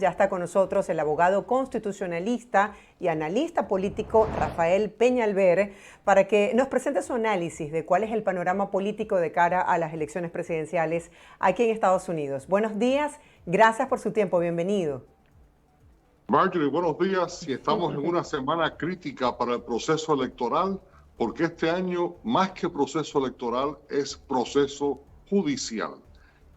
Ya está con nosotros el abogado constitucionalista y analista político Rafael Peñalver para que nos presente su análisis de cuál es el panorama político de cara a las elecciones presidenciales aquí en Estados Unidos. Buenos días, gracias por su tiempo, bienvenido. Marjorie, buenos días. Y estamos en una semana crítica para el proceso electoral, porque este año, más que proceso electoral, es proceso judicial.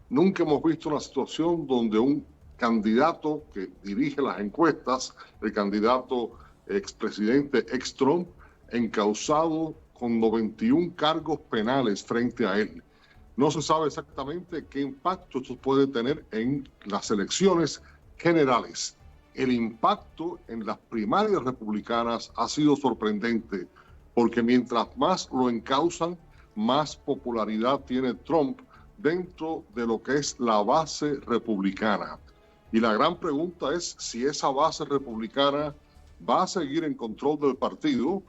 Nunca hemos visto una situación donde un candidato que dirige las encuestas, el candidato expresidente ex-Trump, encausado con 91 cargos penales frente a él. No se sabe exactamente qué impacto esto puede tener en las elecciones generales. El impacto en las primarias republicanas ha sido sorprendente, porque mientras más lo encausan, más popularidad tiene Trump dentro de lo que es la base republicana. Y la gran pregunta es si esa base republicana va a seguir en control del partido,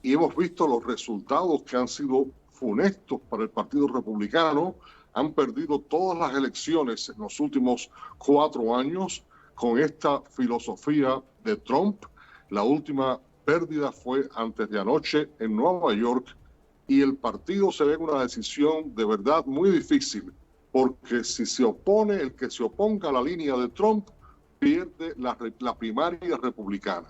y hemos visto los resultados que han sido funestos para el Partido Republicano. Han perdido todas las elecciones en los últimos 4 años con esta filosofía de Trump. La última pérdida fue antes de anoche en Nueva York, y el partido se ve en una decisión de verdad muy difícil, porque si se opone, el que se oponga a la línea de Trump pierde la primaria republicana.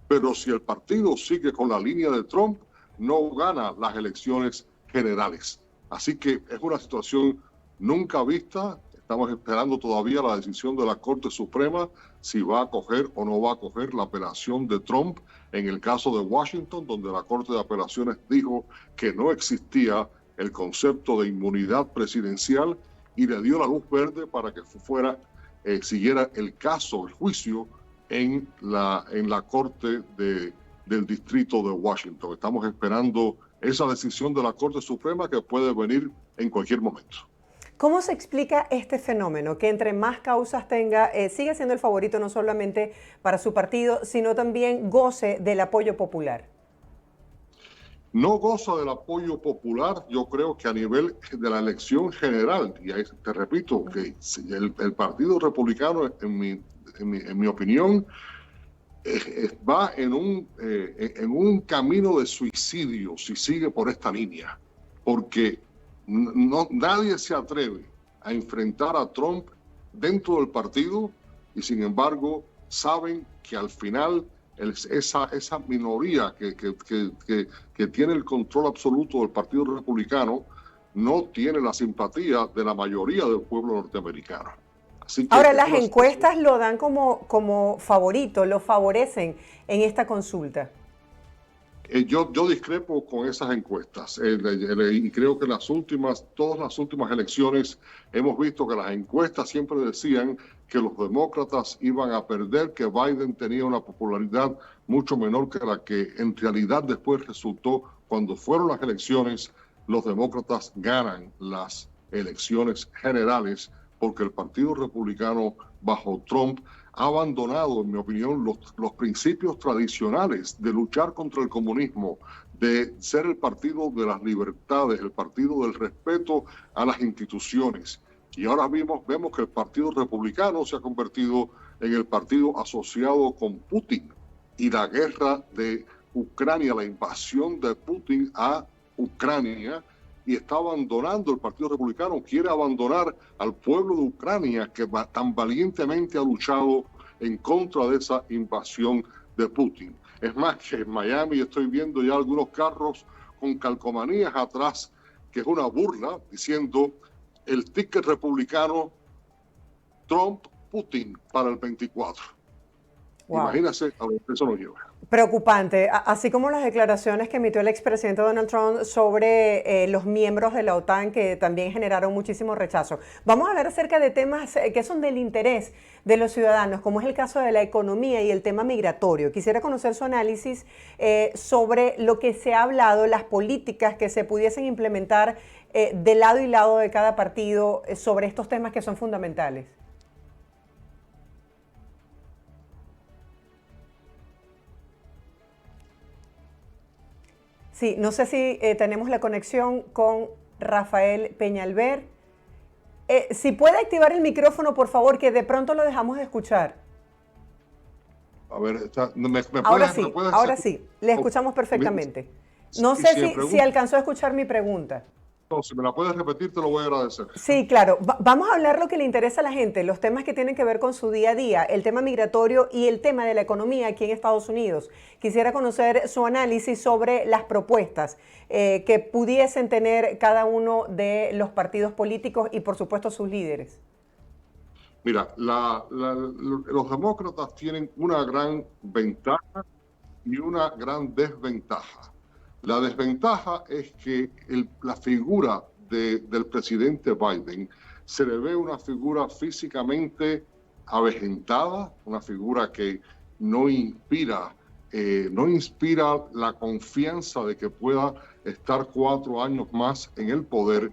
Pero si el partido sigue con la línea de Trump, no gana las elecciones generales. Así que es una situación nunca vista. Estamos esperando todavía la decisión de la Corte Suprema si va a acoger o no va a acoger la apelación de Trump en el caso de Washington, donde la Corte de Apelaciones dijo que no existía el concepto de inmunidad presidencial y le dio la luz verde para que siguiera el caso, el juicio en la Corte del Distrito de Washington. Estamos esperando esa decisión de la Corte Suprema, que puede venir en cualquier momento. ¿Cómo se explica este fenómeno? Que entre más causas tenga, sigue siendo el favorito no solamente para su partido, sino también goce del apoyo popular. No goza del apoyo popular, yo creo que a nivel de la elección general, y ahí te repito, que el Partido Republicano, en mi opinión, va en un camino de suicidio si sigue por esta línea, porque nadie se atreve a enfrentar a Trump dentro del partido, y sin embargo saben que al final esa minoría que tiene el control absoluto del Partido Republicano no tiene la simpatía de la mayoría del pueblo norteamericano. Así que ahora, las encuestas lo dan como favorito, lo favorecen en esta consulta. Yo discrepo con esas encuestas, y creo que todas las últimas elecciones hemos visto que las encuestas siempre decían que los demócratas iban a perder, que Biden tenía una popularidad mucho menor que la que en realidad después resultó. Cuando fueron las elecciones, los demócratas ganan las elecciones generales, porque el Partido Republicano bajo Trump ha abandonado, en mi opinión, los principios tradicionales de luchar contra el comunismo, de ser el partido de las libertades, el partido del respeto a las instituciones. Y ahora vemos que el Partido Republicano se ha convertido en el partido asociado con Putin, y la guerra de Ucrania, la invasión de Putin a Ucrania, y está abandonando el Partido Republicano, quiere abandonar al pueblo de Ucrania, que tan valientemente ha luchado en contra de esa invasión de Putin. Es más, que en Miami estoy viendo ya algunos carros con calcomanías atrás, que es una burla, diciendo el ticket republicano Trump-Putin para el 24. Wow. Imagínense a dónde eso nos lleva. Preocupante, así como las declaraciones que emitió el expresidente Donald Trump sobre los miembros de la OTAN, que también generaron muchísimo rechazo. Vamos a hablar acerca de temas que son del interés de los ciudadanos, como es el caso de la economía y el tema migratorio. Quisiera conocer su análisis sobre lo que se ha hablado, las políticas que se pudiesen implementar de lado y lado de cada partido sobre estos temas que son fundamentales. Sí, no sé si tenemos la conexión con Rafael Peñalver. Si puede activar el micrófono, por favor, que de pronto lo dejamos de escuchar. A ver, Ahora sí, le escuchamos perfectamente. No sé si alcanzó a escuchar mi pregunta. No, si me la puedes repetir, te lo voy a agradecer. Sí, claro. Vamos a hablar lo que le interesa a la gente, los temas que tienen que ver con su día a día, el tema migratorio y el tema de la economía aquí en Estados Unidos. Quisiera conocer su análisis sobre las propuestas que pudiesen tener cada uno de los partidos políticos y, por supuesto, sus líderes. Mira, los demócratas tienen una gran ventaja y una gran desventaja. La desventaja es que la figura del presidente Biden se le ve una figura físicamente avejentada, una figura que no inspira la confianza de que pueda estar 4 años más en el poder,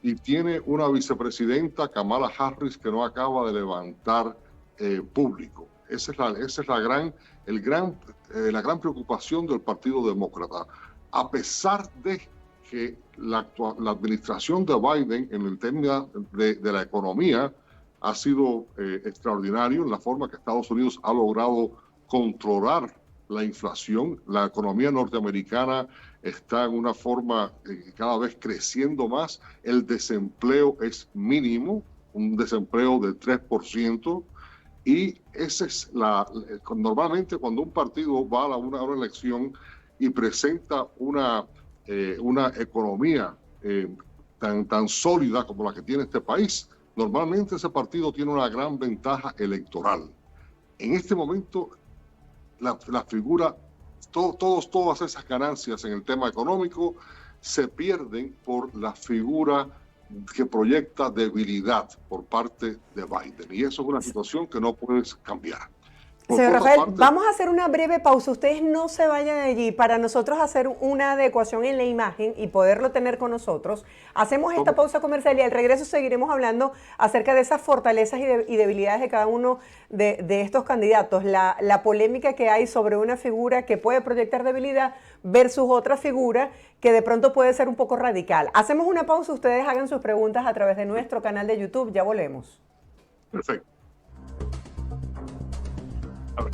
y tiene una vicepresidenta, Kamala Harris, que no acaba de levantar público. Esa es la gran preocupación del Partido Demócrata. A pesar de que la administración de Biden en el tema de la economía ha sido extraordinario en la forma que Estados Unidos ha logrado controlar la inflación. La economía norteamericana está en una forma cada vez creciendo más. El desempleo es mínimo, un desempleo del 3%. Y normalmente cuando un partido va a una elección y presenta una economía tan sólida como la que tiene este país, normalmente ese partido tiene una gran ventaja electoral. En este momento, la figura, todas esas ganancias en el tema económico se pierden por la figura que proyecta debilidad por parte de Biden. Y eso es una situación que no puedes cambiar. Señor Rafael, vamos a hacer una breve pausa. Ustedes no se vayan de allí. Para nosotros hacer una adecuación en la imagen y poderlo tener con nosotros, hacemos esta pausa comercial y al regreso seguiremos hablando acerca de esas fortalezas y debilidades de cada uno de estos candidatos. La polémica que hay sobre una figura que puede proyectar debilidad versus otra figura que de pronto puede ser un poco radical. Hacemos una pausa, ustedes hagan sus preguntas a través de nuestro canal de YouTube. Ya volvemos. Perfecto. A ver.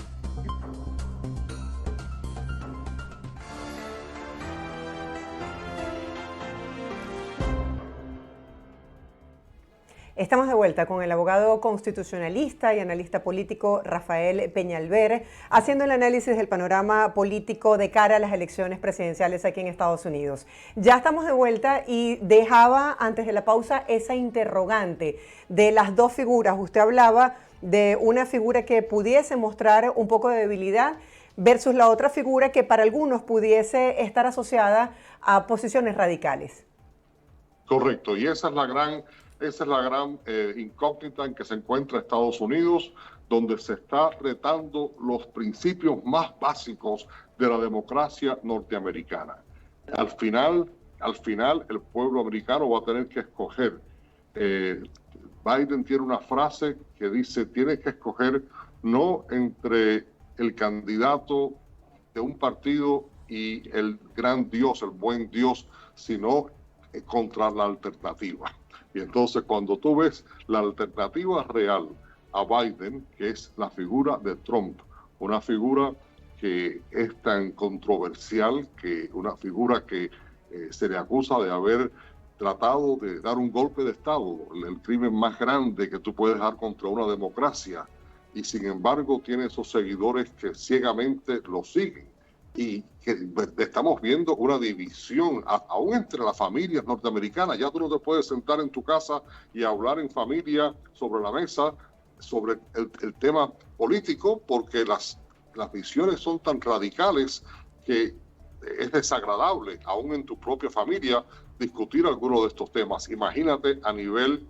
Estamos de vuelta con el abogado constitucionalista y analista político Rafael Peñalver, haciendo el análisis del panorama político de cara a las elecciones presidenciales aquí en Estados Unidos. Ya estamos de vuelta y dejaba antes de la pausa esa interrogante de las dos figuras. Usted hablaba de una figura que pudiese mostrar un poco de debilidad versus la otra figura que para algunos pudiese estar asociada a posiciones radicales. Correcto, y esa es la gran incógnita en que se encuentra Estados Unidos, donde se está retando los principios más básicos de la democracia norteamericana. Al final el pueblo americano va a tener que escoger. Biden tiene una frase que dice: tienes que escoger no entre el candidato de un partido y el gran Dios, el buen Dios, sino contra la alternativa. Y entonces cuando tú ves la alternativa real a Biden, que es la figura de Trump, una figura que es tan controversial, una figura que se le acusa de haber tratado de dar un golpe de Estado, el crimen más grande que tú puedes dar contra una democracia, y sin embargo tiene esos seguidores que ciegamente lo siguen. Y que estamos viendo una división aún entre las familias norteamericanas. Ya tú no te puedes sentar en tu casa y hablar en familia sobre la mesa sobre el tema político, porque las visiones son tan radicales que es desagradable aún en tu propia familia discutir alguno de estos temas. Imagínate a nivel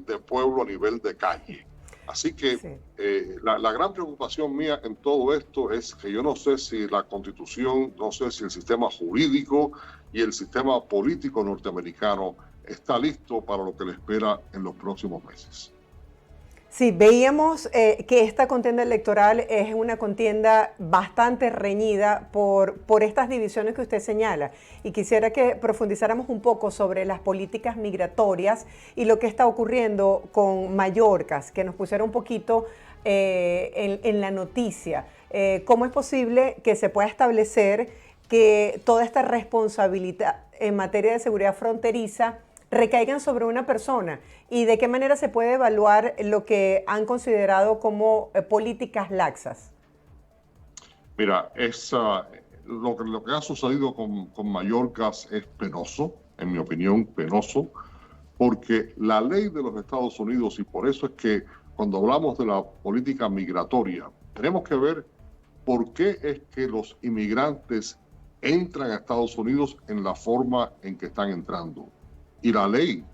de pueblo, a nivel de calle. Así que sí. La gran preocupación mía en todo esto es que yo no sé si la Constitución, no sé si el sistema jurídico y el sistema político norteamericano está listo para lo que le espera en los próximos meses. Sí, veíamos que esta contienda electoral es una contienda bastante reñida por estas divisiones que usted señala. Y quisiera que profundizáramos un poco sobre las políticas migratorias y lo que está ocurriendo con Mallorca, que nos pusiera un poquito en la noticia. ¿Cómo es posible que se pueda establecer que toda esta responsabilidad en materia de seguridad fronteriza recaigan sobre una persona? ¿Y de qué manera se puede evaluar lo que han considerado como políticas laxas? Mira, lo que ha sucedido con Mallorca es penoso, en mi opinión, penoso, porque la ley de los Estados Unidos, y por eso es que cuando hablamos de la política migratoria, tenemos que ver por qué es que los inmigrantes entran a Estados Unidos en la forma en que están entrando. Y la ley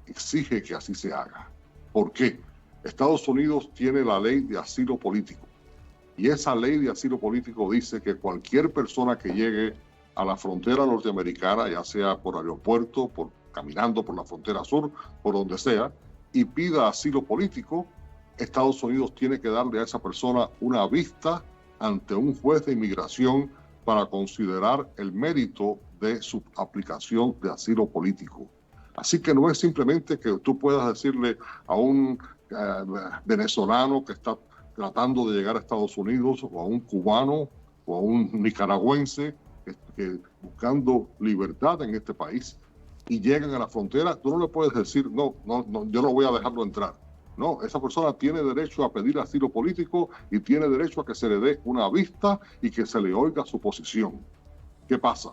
exige que así se haga. ¿Por qué? Estados Unidos tiene la ley de asilo político. Y esa ley de asilo político dice que cualquier persona que llegue a la frontera norteamericana, ya sea por aeropuerto, caminando por la frontera sur, por donde sea, y pida asilo político, Estados Unidos tiene que darle a esa persona una vista ante un juez de inmigración para considerar el mérito de su aplicación de asilo político. Así que no es simplemente que tú puedas decirle a un venezolano que está tratando de llegar a Estados Unidos, o a un cubano, o a un nicaragüense que buscando libertad en este país, y llegan a la frontera, tú no le puedes decir, no, yo no voy a dejarlo entrar. No, esa persona tiene derecho a pedir asilo político y tiene derecho a que se le dé una vista y que se le oiga su posición. ¿Qué pasa?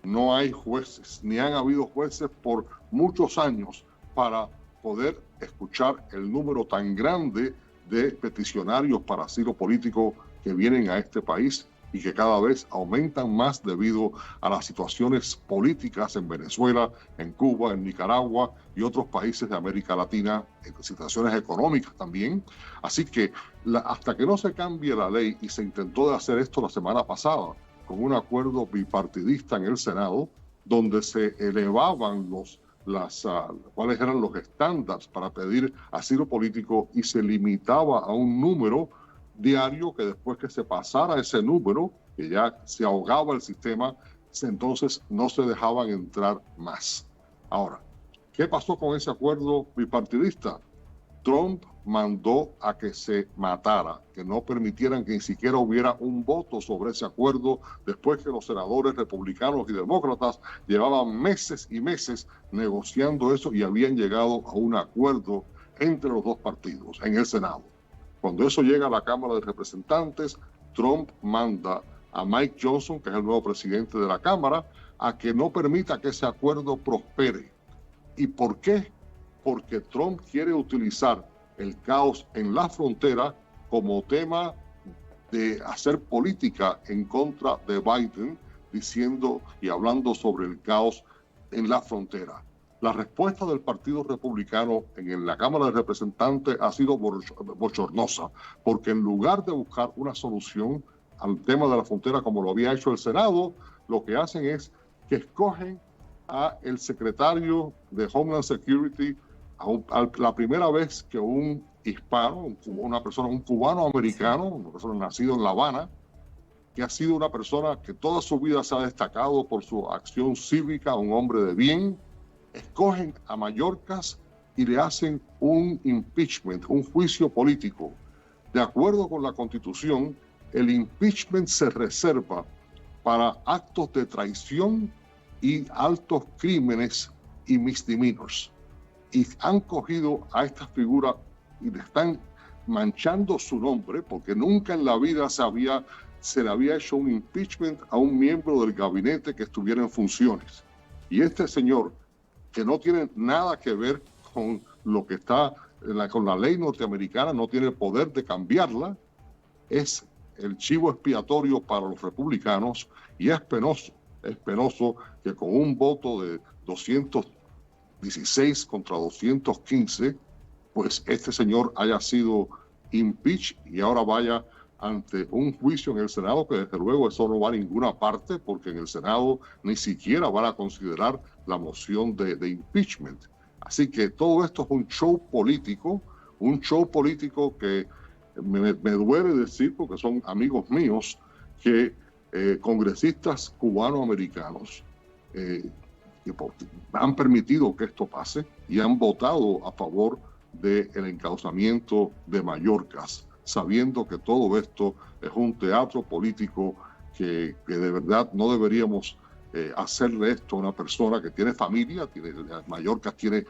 No hay jueces, ni han habido jueces por muchos años para poder escuchar el número tan grande de peticionarios para asilo político que vienen a este país y que cada vez aumentan más debido a las situaciones políticas en Venezuela, en Cuba, en Nicaragua y otros países de América Latina, en situaciones económicas también. Así que hasta que no se cambie la ley, y se intentó de hacer esto la semana pasada con un acuerdo bipartidista en el Senado, donde se elevaban cuáles eran los estándares para pedir asilo político y se limitaba a un número diario, que después que se pasara ese número, que ya se ahogaba el sistema, entonces no se dejaban entrar más. Ahora, ¿qué pasó con ese acuerdo bipartidista? Trump mandó a que se matara, que no permitieran que ni siquiera hubiera un voto sobre ese acuerdo, después que los senadores republicanos y demócratas llevaban meses y meses negociando eso y habían llegado a un acuerdo entre los dos partidos en el Senado. Cuando eso llega a la Cámara de Representantes, Trump manda a Mike Johnson, que es el nuevo presidente de la Cámara, a que no permita que ese acuerdo prospere. ¿Y por qué? Porque Trump quiere utilizar el caos en la frontera como tema de hacer política en contra de Biden, diciendo y hablando sobre el caos en la frontera. La respuesta del Partido Republicano en la Cámara de Representantes ha sido bochornosa, porque en lugar de buscar una solución al tema de la frontera como lo había hecho el Senado, lo que hacen es que escogen a el secretario de Homeland Security, la primera vez que un hispano, un cubano americano, una persona nacido en La Habana, que ha sido una persona que toda su vida se ha destacado por su acción cívica, un hombre de bien, escogen a Mayorkas y le hacen un impeachment, un juicio político. De acuerdo con la Constitución, el impeachment se reserva para actos de traición y altos crímenes y misdemeanors. Y han cogido a esta figura y le están manchando su nombre, porque nunca en la vida se le había hecho un impeachment a un miembro del gabinete que estuviera en funciones. Y este señor, que no tiene nada que ver con lo que está con la ley norteamericana, no tiene el poder de cambiarla, es el chivo expiatorio para los republicanos, y es penoso que con un voto de 216 contra 215, pues este señor haya sido impeached y ahora vaya ante un juicio en el Senado, que desde luego eso no va a ninguna parte, porque en el Senado ni siquiera van a considerar la moción de impeachment. Así que todo esto es un show político que me duele decir, porque son amigos míos, que congresistas cubanoamericanos que han permitido que esto pase y han votado a favor del encauzamiento de Mayorkas. sabiendo que todo esto es un teatro político que de verdad no deberíamos hacerle esto a una persona que tiene familia, Mayorkas tiene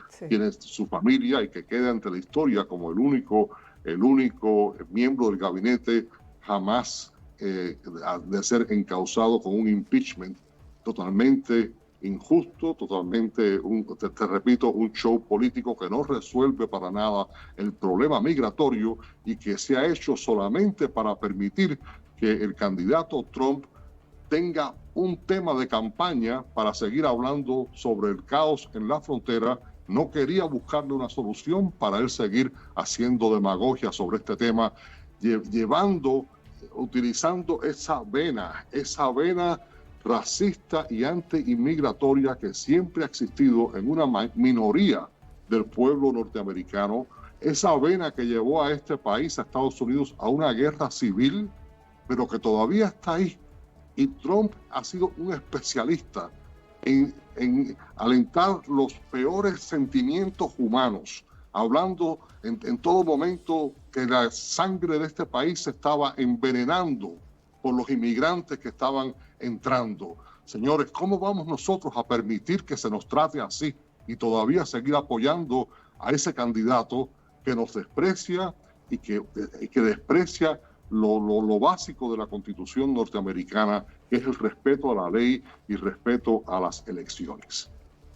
su familia y que queda ante la historia como el único miembro del gabinete jamás de ser encausado con un impeachment totalmente injusto, totalmente, te repito, un show político que no resuelve para nada el problema migratorio y que se ha hecho solamente para permitir que el candidato Trump tenga un tema de campaña para seguir hablando sobre el caos en la frontera. No quería buscarle una solución para él seguir haciendo demagogia sobre este tema, utilizando esa vena racista y anti-inmigratoria que siempre ha existido en una minoría del pueblo norteamericano, esa vena que llevó a este país, a Estados Unidos, a una guerra civil, pero que todavía está ahí. Y Trump ha sido un especialista en alentar los peores sentimientos humanos, hablando en todo momento que la sangre de este país se estaba envenenando por los inmigrantes que estaban entrando. Señores, ¿cómo vamos nosotros a permitir que se nos trate así y todavía seguir apoyando a ese candidato que nos desprecia y que desprecia lo básico de la Constitución norteamericana, que es el respeto a la ley y respeto a las elecciones?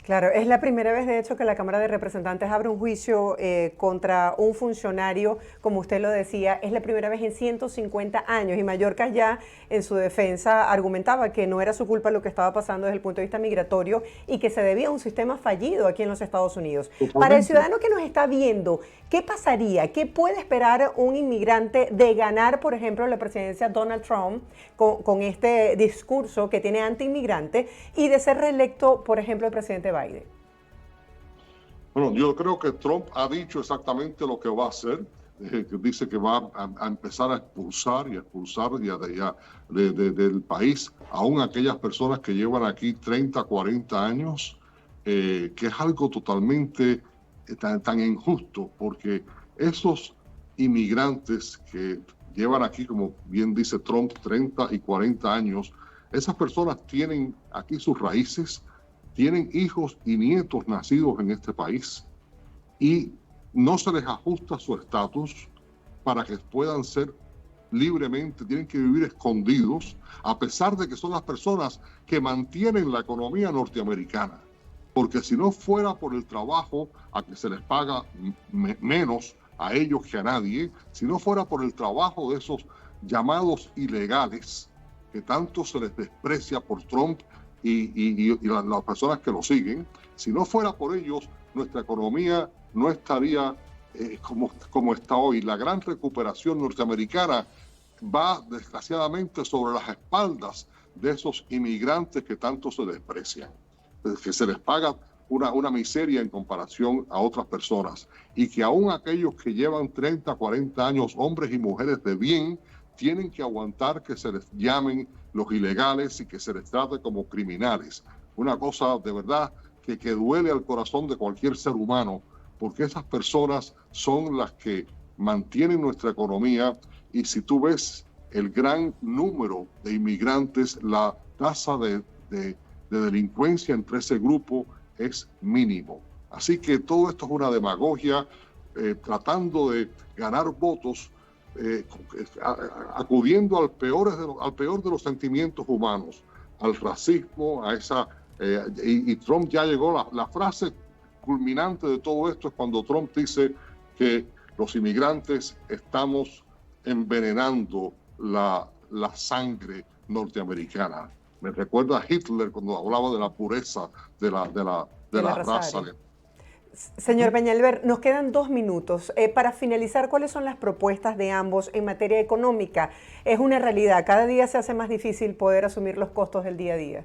Claro, es la primera vez, de hecho, que la Cámara de Representantes abre un juicio contra un funcionario, como usted lo decía, es la primera vez en 150 años, y Mayorkas ya en su defensa argumentaba que no era su culpa lo que estaba pasando desde el punto de vista migratorio y que se debía a un sistema fallido aquí en los Estados Unidos. Totalmente. Para el ciudadano que nos está viendo, ¿qué pasaría? ¿Qué puede esperar un inmigrante de ganar, por ejemplo, la presidencia Donald Trump con este discurso que tiene anti-inmigrante y de ser reelecto, por ejemplo, el presidente Biden? Bueno, yo creo que Trump ha dicho exactamente lo que va a hacer. Dice que va a empezar a expulsar del país aún aquellas personas que llevan aquí 30, 40 años, que es algo totalmente tan injusto, porque esos inmigrantes que llevan aquí, como bien dice Trump, 30 y 40 años, esas personas tienen aquí sus raíces, tienen hijos y nietos nacidos en este país y no se les ajusta su estatus para que puedan ser libremente, tienen que vivir escondidos, a pesar de que son las personas que mantienen la economía norteamericana. Porque si no fuera por el trabajo a que se les paga menos a ellos que a nadie, si no fuera por el trabajo de esos llamados ilegales, que tanto se les desprecia por Trump y las personas que lo siguen, si no fuera por ellos, nuestra economía no estaría como está hoy. La gran recuperación norteamericana va desgraciadamente sobre las espaldas de esos inmigrantes que tanto se desprecian, que se les paga una miseria en comparación a otras personas, y que aún aquellos que llevan 30, 40 años, hombres y mujeres de bien, tienen que aguantar que se les llamen los ilegales y que se les trate como criminales. Una cosa de verdad que duele al corazón de cualquier ser humano, porque esas personas son las que mantienen nuestra economía, y si tú ves el gran número de inmigrantes, la tasa de delincuencia entre ese grupo es mínimo. Así que todo esto es una demagogia, tratando de ganar votos, acudiendo al peor de los sentimientos humanos, al racismo, y Trump ya llegó. La frase culminante de todo esto es cuando Trump dice que los inmigrantes estamos envenenando la sangre norteamericana. Me recuerda a Hitler cuando hablaba de la pureza de la raza. Señor Peñalver, nos quedan 2 minutos. Para finalizar, ¿cuáles son las propuestas de ambos en materia económica? Es una realidad, cada día se hace más difícil poder asumir los costos del día a día.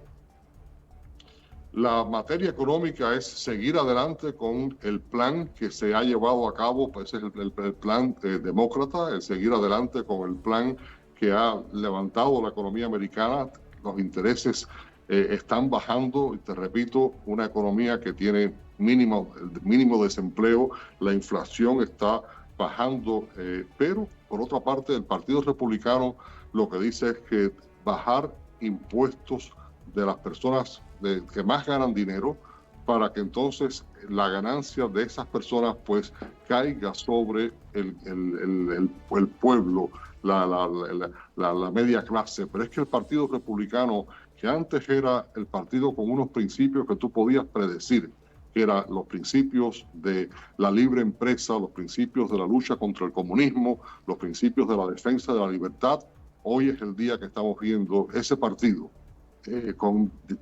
La materia económica es seguir adelante con el plan que se ha llevado a cabo, pues es el plan demócrata, el seguir adelante con el plan que ha levantado la economía americana. Los intereses están bajando, y te repito, una economía que tiene mínimo desempleo, la inflación está bajando, pero por otra parte el Partido Republicano lo que dice es que bajar impuestos de las personas que más ganan dinero para que entonces la ganancia de esas personas pues caiga sobre el pueblo, la media clase. Pero es que el Partido Republicano, que antes era el partido con unos principios que tú podías predecir, que eran los principios de la libre empresa, los principios de la lucha contra el comunismo, los principios de la defensa de la libertad, hoy es el día que estamos viendo ese partido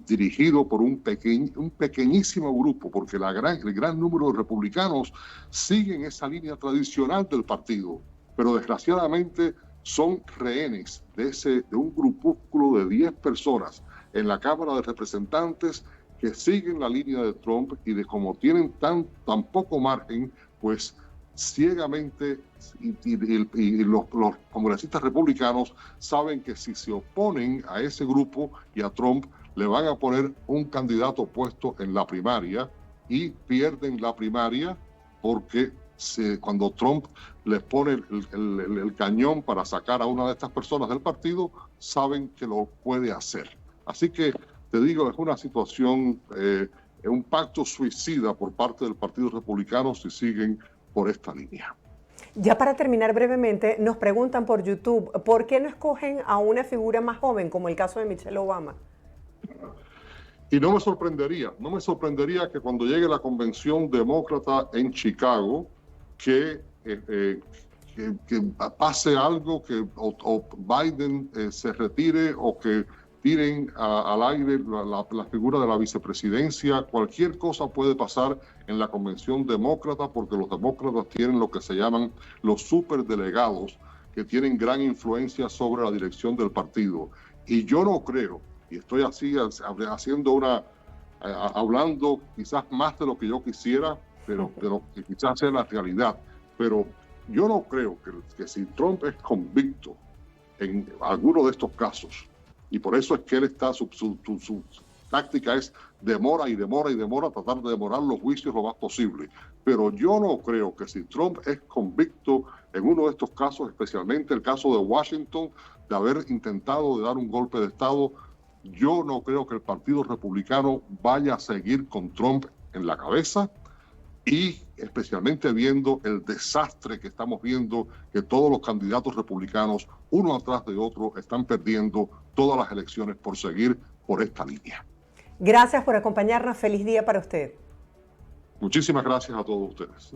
dirigido por un pequeñísimo grupo, porque el gran número de republicanos siguen esa línea tradicional del partido, pero desgraciadamente son rehenes de un grupúsculo de 10 personas en la Cámara de Representantes que siguen la línea de Trump y de como tienen tan poco margen, pues ciegamente y los congresistas republicanos saben que si se oponen a ese grupo y a Trump, le van a poner un candidato opuesto en la primaria y pierden la primaria porque cuando Trump les pone el cañón para sacar a una de estas personas del partido, saben que lo puede hacer. Así que te digo, es una situación, un pacto suicida por parte del Partido Republicano si siguen por esta línea. Ya para terminar brevemente, nos preguntan por YouTube, ¿por qué no escogen a una figura más joven, como el caso de Michelle Obama? Y no me sorprendería que cuando llegue la convención demócrata en Chicago, que pase algo, que o Biden se retire o que tiren al aire la figura de la vicepresidencia. Cualquier cosa puede pasar en la convención demócrata porque los demócratas tienen lo que se llaman los superdelegados, que tienen gran influencia sobre la dirección del partido. Y yo no creo, y estoy hablando quizás más de lo que yo quisiera, pero de lo que quizás sea la realidad, pero yo no creo que si Trump es convicto en alguno de estos casos, y por eso es que él está, su táctica es demora, tratar de demorar los juicios lo más posible. Pero yo no creo que si Trump es convicto en uno de estos casos, especialmente el caso de Washington, de haber intentado de dar un golpe de Estado, yo no creo que el Partido Republicano vaya a seguir con Trump en la cabeza, y especialmente viendo el desastre que estamos viendo, que todos los candidatos republicanos, uno atrás de otro, están perdiendo todas las elecciones por seguir por esta línea. Gracias por acompañarnos. Feliz día para usted. Muchísimas gracias a todos ustedes.